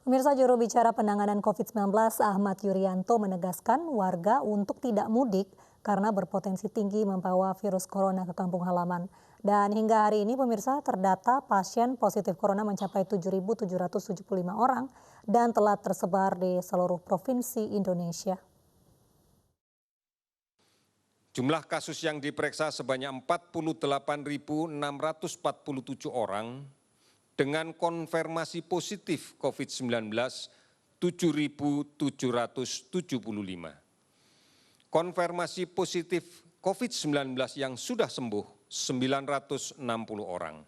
Pemirsa, juru bicara penanganan COVID-19 Ahmad Yuryanto menegaskan warga untuk tidak mudik karena berpotensi tinggi membawa virus corona ke kampung halaman. Dan hingga hari ini pemirsa, terdata pasien positif corona mencapai 7.775 orang dan telah tersebar di seluruh provinsi Indonesia. Jumlah kasus yang diperiksa sebanyak 48.647 orang dengan konfirmasi positif COVID-19 7.775. Konfirmasi positif COVID-19 yang sudah sembuh 960 orang.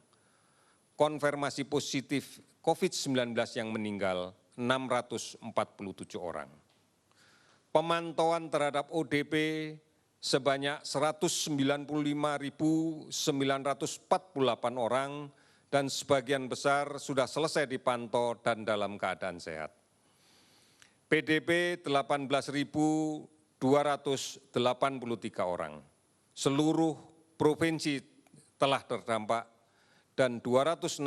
Konfirmasi positif COVID-19 yang meninggal 647 orang. Pemantauan terhadap ODP sebanyak 195.948 orang dan sebagian besar sudah selesai dipantau dan dalam keadaan sehat. PDP 18.283 orang. Seluruh provinsi telah terdampak dan 267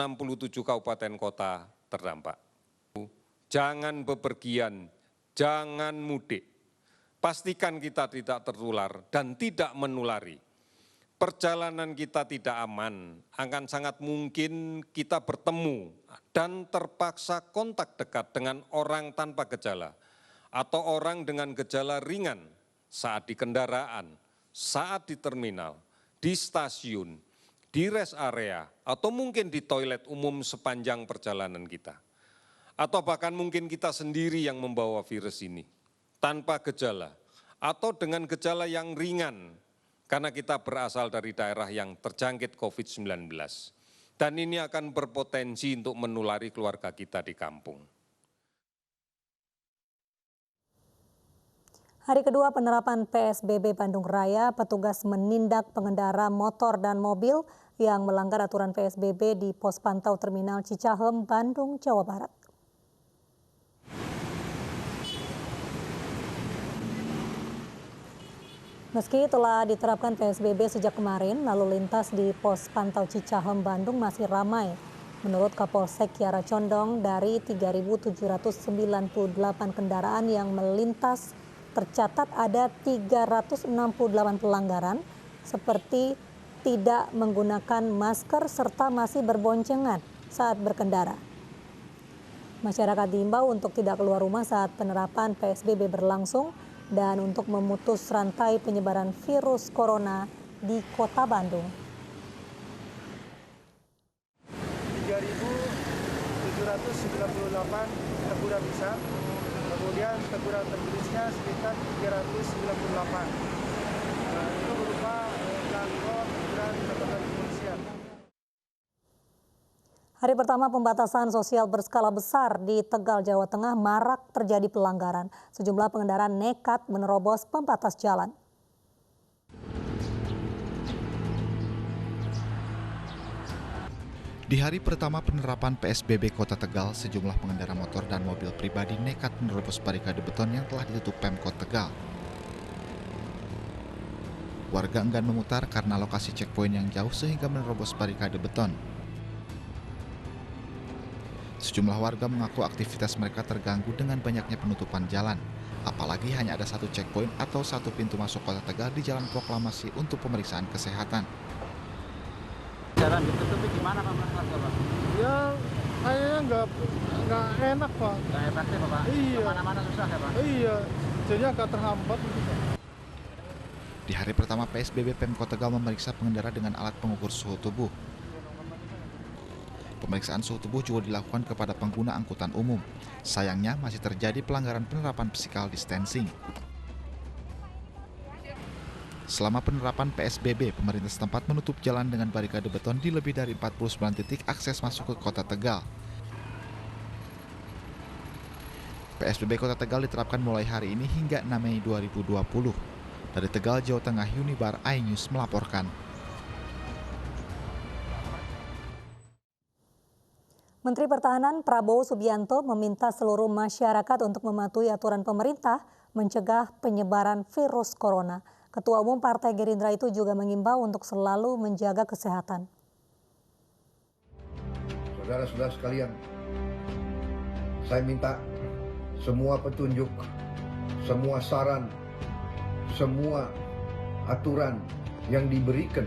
kabupaten kota terdampak. Jangan bepergian, jangan mudik. Pastikan kita tidak tertular dan tidak menulari. Perjalanan kita tidak aman, akan sangat mungkin kita bertemu dan terpaksa kontak dekat dengan orang tanpa gejala atau orang dengan gejala ringan saat di kendaraan, saat di terminal, di stasiun, di rest area, atau mungkin di toilet umum sepanjang perjalanan kita. Atau bahkan mungkin kita sendiri yang membawa virus ini tanpa gejala atau dengan gejala yang ringan, karena kita berasal dari daerah yang terjangkit COVID-19. Dan ini akan berpotensi untuk menulari keluarga kita di kampung. Hari kedua penerapan PSBB Bandung Raya, petugas menindak pengendara motor dan mobil yang melanggar aturan PSBB di pos pantau Terminal Cicahem, Bandung, Jawa Barat. Meski telah diterapkan PSBB sejak kemarin, lalu lintas di pos pantau Cicahem, Bandung masih ramai. Menurut Kapolsek Kiara Condong, dari 3.798 kendaraan yang melintas, tercatat ada 368 pelanggaran, seperti tidak menggunakan masker serta masih berboncengan saat berkendara. Masyarakat diimbau untuk tidak keluar rumah saat penerapan PSBB berlangsung, dan untuk memutus rantai penyebaran virus corona di Kota Bandung. 3.798 teguran bisa, kemudian teguran tertulisnya sekitar 398. Itu berupa belangko teguran catatan kepolisian. Hari pertama pembatasan sosial berskala besar di Tegal, Jawa Tengah marak terjadi pelanggaran. Sejumlah pengendara nekat menerobos pembatas jalan. Di hari pertama penerapan PSBB Kota Tegal, sejumlah pengendara motor dan mobil pribadi nekat menerobos barikade beton yang telah ditutup Pemkot Tegal. Warga enggan memutar karena lokasi checkpoint yang jauh sehingga menerobos barikade beton. Sejumlah warga mengaku aktivitas mereka terganggu dengan banyaknya penutupan jalan. Apalagi hanya ada satu checkpoint atau satu pintu masuk Kota Tegal di Jalan Proklamasi untuk pemeriksaan kesehatan. Jalan ditutup gimana Pak? Ya, kayaknya nggak enak Pak. Nggak efektif Pak? Iya. Kemana-mana susah ya Pak? Iya, jadi agak terhambat gitu. Di hari pertama PSBB, Pemkot Tegal memeriksa pengendara dengan alat pengukur suhu tubuh. Pemeriksaan suhu tubuh juga dilakukan kepada pengguna angkutan umum. Sayangnya masih terjadi pelanggaran penerapan physical distancing. Selama penerapan PSBB, pemerintah setempat menutup jalan dengan barikade beton di lebih dari 49 titik akses masuk ke Kota Tegal. PSBB Kota Tegal diterapkan mulai hari ini hingga 6 Mei 2020. Dari Tegal, Jawa Tengah, Unibar iNews melaporkan. Menteri Pertahanan Prabowo Subianto meminta seluruh masyarakat untuk mematuhi aturan pemerintah mencegah penyebaran virus corona. Ketua Umum Partai Gerindra itu juga mengimbau untuk selalu menjaga kesehatan. Saudara-saudara sekalian, Saya minta semua petunjuk, semua saran, semua aturan yang diberikan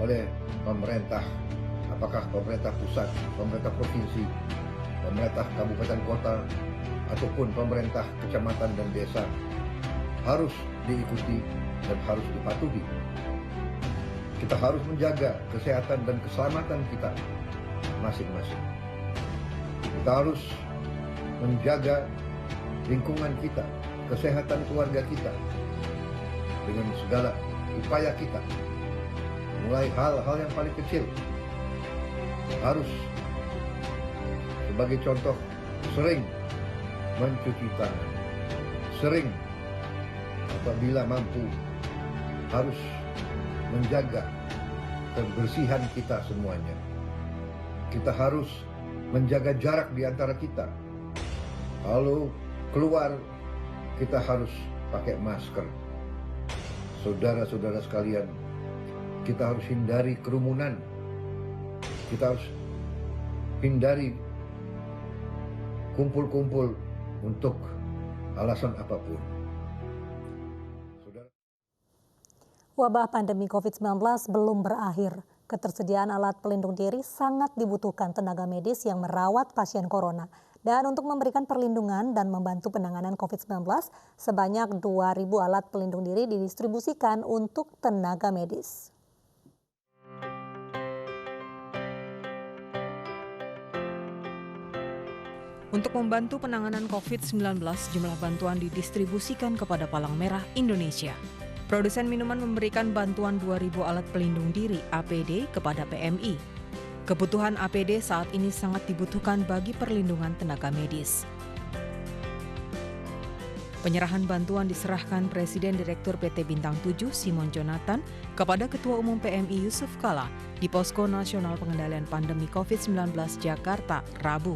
oleh pemerintah, apakah pemerintah pusat, pemerintah provinsi, pemerintah kabupaten kota, ataupun pemerintah kecamatan dan desa, harus diikuti dan harus dipatuhi. Kita harus menjaga kesehatan dan keselamatan kita masing-masing. Kita harus menjaga lingkungan kita, kesehatan keluarga kita dengan segala upaya kita. Mulai hal-hal yang paling kecil, harus sebagai contoh sering mencuci tangan, sering apabila mampu harus menjaga kebersihan kita semuanya. Kita harus menjaga jarak di antara kita. Kalau keluar, kita harus pakai masker. Saudara-saudara sekalian, kita harus hindari kerumunan. Kita harus hindari kumpul-kumpul untuk alasan apapun. Wabah pandemi COVID-19 belum berakhir. Ketersediaan alat pelindung diri sangat dibutuhkan tenaga medis yang merawat pasien corona. Dan untuk memberikan perlindungan dan membantu penanganan COVID-19, sebanyak 2.000 alat pelindung diri didistribusikan untuk tenaga medis. Untuk membantu penanganan COVID-19, jumlah bantuan didistribusikan kepada Palang Merah Indonesia. Produsen minuman memberikan bantuan 2.000 alat pelindung diri APD kepada PMI. Kebutuhan APD saat ini sangat dibutuhkan bagi perlindungan tenaga medis. Penyerahan bantuan diserahkan Presiden Direktur PT Bintang 7 Simon Jonathan kepada Ketua Umum PMI Yusuf Kala di Posko Nasional Pengendalian Pandemi COVID-19 Jakarta, Rabu.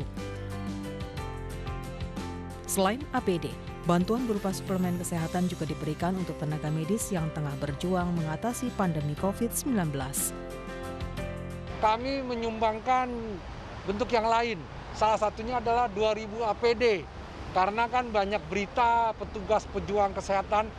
Selain APD, bantuan berupa suplemen kesehatan juga diberikan untuk tenaga medis yang tengah berjuang mengatasi pandemi COVID-19. Kami menyumbangkan bentuk yang lain. Salah satunya adalah 2.000 APD. Karena kan banyak berita petugas pejuang kesehatan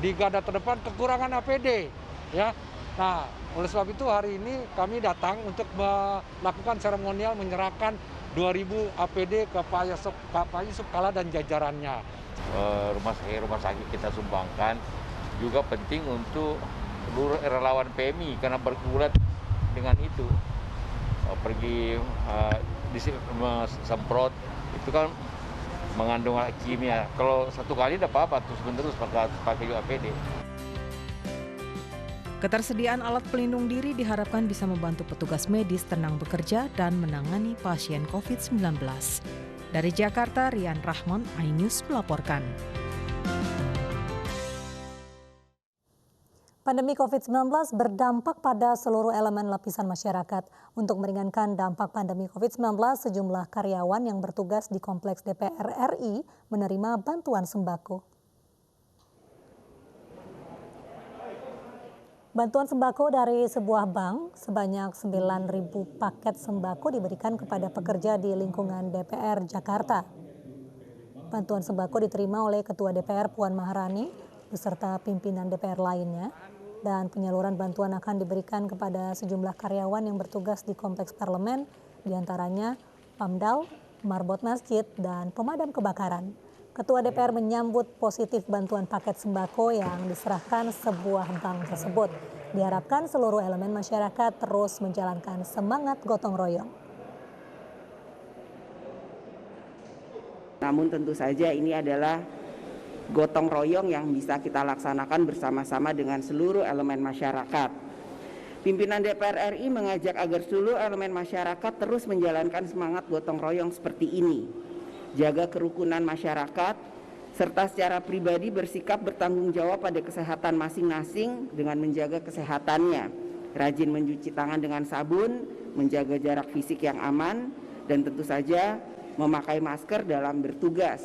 di garda terdepan kekurangan APD. Ya. Nah, oleh sebab itu hari ini kami datang untuk melakukan seremonial menyerahkan 2.000 APD ke Pak Yusuf Kala dan jajarannya. Rumah sakit kita sumbangkan juga penting untuk seluruh relawan PMI karena bergulat dengan itu pergi semprot itu kan mengandung kimia. Kalau satu kali tidak apa-apa, terus pakai juga APD. Ketersediaan alat pelindung diri diharapkan bisa membantu petugas medis tenang bekerja dan menangani pasien COVID-19. Dari Jakarta, Rian Rahman, iNews melaporkan. Pandemi COVID-19 berdampak pada seluruh elemen lapisan masyarakat. Untuk meringankan dampak pandemi COVID-19, sejumlah karyawan yang bertugas di Kompleks DPR RI menerima bantuan sembako. Bantuan sembako dari sebuah bank sebanyak 9.000 paket sembako diberikan kepada pekerja di lingkungan DPR Jakarta. Bantuan sembako diterima oleh Ketua DPR Puan Maharani beserta pimpinan DPR lainnya, dan penyaluran bantuan akan diberikan kepada sejumlah karyawan yang bertugas di Kompleks Parlemen, diantaranya Pamdal, Marbot Masjid, dan pemadam kebakaran. Ketua DPR menyambut positif bantuan paket sembako yang diserahkan sebuah bank tersebut. Diharapkan seluruh elemen masyarakat terus menjalankan semangat gotong royong. Namun tentu saja ini adalah gotong royong yang bisa kita laksanakan bersama-sama dengan seluruh elemen masyarakat. Pimpinan DPR RI mengajak agar seluruh elemen masyarakat terus menjalankan semangat gotong royong seperti ini. Jaga kerukunan masyarakat, serta secara pribadi bersikap bertanggung jawab pada kesehatan masing-masing dengan menjaga kesehatannya. Rajin mencuci tangan dengan sabun, menjaga jarak fisik yang aman, dan tentu saja memakai masker dalam bertugas.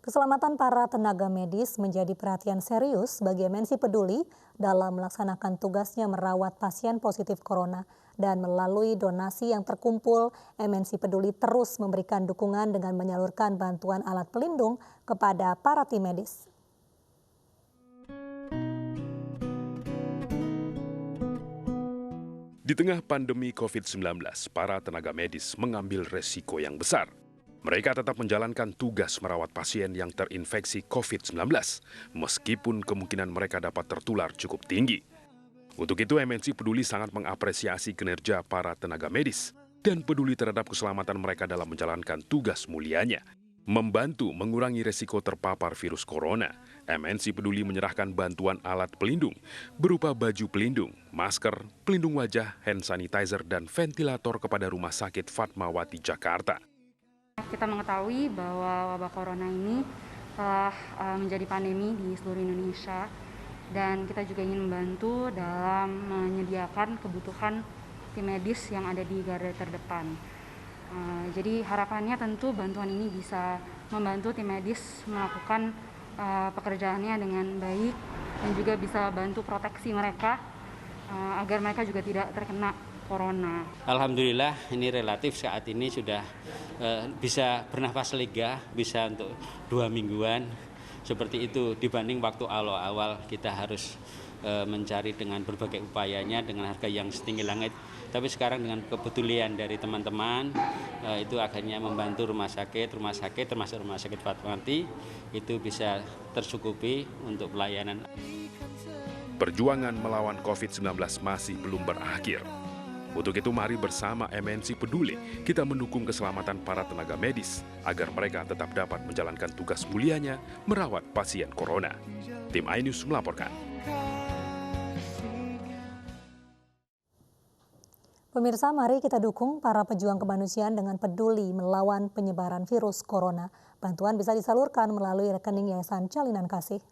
Keselamatan para tenaga medis menjadi perhatian serius bagi MNC Peduli dalam melaksanakan tugasnya merawat pasien positif corona. Dan melalui donasi yang terkumpul, MNC Peduli terus memberikan dukungan dengan menyalurkan bantuan alat pelindung kepada para tim medis. Di tengah pandemi COVID-19, para tenaga medis mengambil resiko yang besar. Mereka tetap menjalankan tugas merawat pasien yang terinfeksi COVID-19, meskipun kemungkinan mereka dapat tertular cukup tinggi. Untuk itu, MNC Peduli sangat mengapresiasi kinerja para tenaga medis dan peduli terhadap keselamatan mereka dalam menjalankan tugas mulianya. Membantu mengurangi resiko terpapar virus corona, MNC Peduli menyerahkan bantuan alat pelindung berupa baju pelindung, masker, pelindung wajah, hand sanitizer, dan ventilator kepada Rumah Sakit Fatmawati, Jakarta. Kita mengetahui bahwa wabah corona ini telah menjadi pandemi di seluruh Indonesia dan kita juga ingin membantu dalam menyediakan kebutuhan tim medis yang ada di garda terdepan. Jadi harapannya tentu bantuan ini bisa membantu tim medis melakukan pekerjaannya dengan baik dan juga bisa bantu proteksi mereka agar mereka juga tidak terkena corona. Alhamdulillah ini relatif saat ini sudah bisa bernafas lega, bisa untuk 2 mingguan seperti itu dibanding waktu awal-awal kita harus mencari dengan berbagai upayanya dengan harga yang setinggi langit. Tapi sekarang dengan kepedulian dari teman-teman itu akhirnya membantu rumah sakit termasuk Rumah Sakit Fatmawati itu bisa tercukupi untuk pelayanan. Perjuangan melawan COVID-19 masih belum berakhir. Untuk itu mari bersama MNC Peduli kita mendukung keselamatan para tenaga medis agar mereka tetap dapat menjalankan tugas mulianya merawat pasien corona. Tim iNews melaporkan. Pemirsa, mari kita dukung para pejuang kemanusiaan dengan peduli melawan penyebaran virus corona. Bantuan bisa disalurkan melalui rekening Yayasan Jalinan Kasih.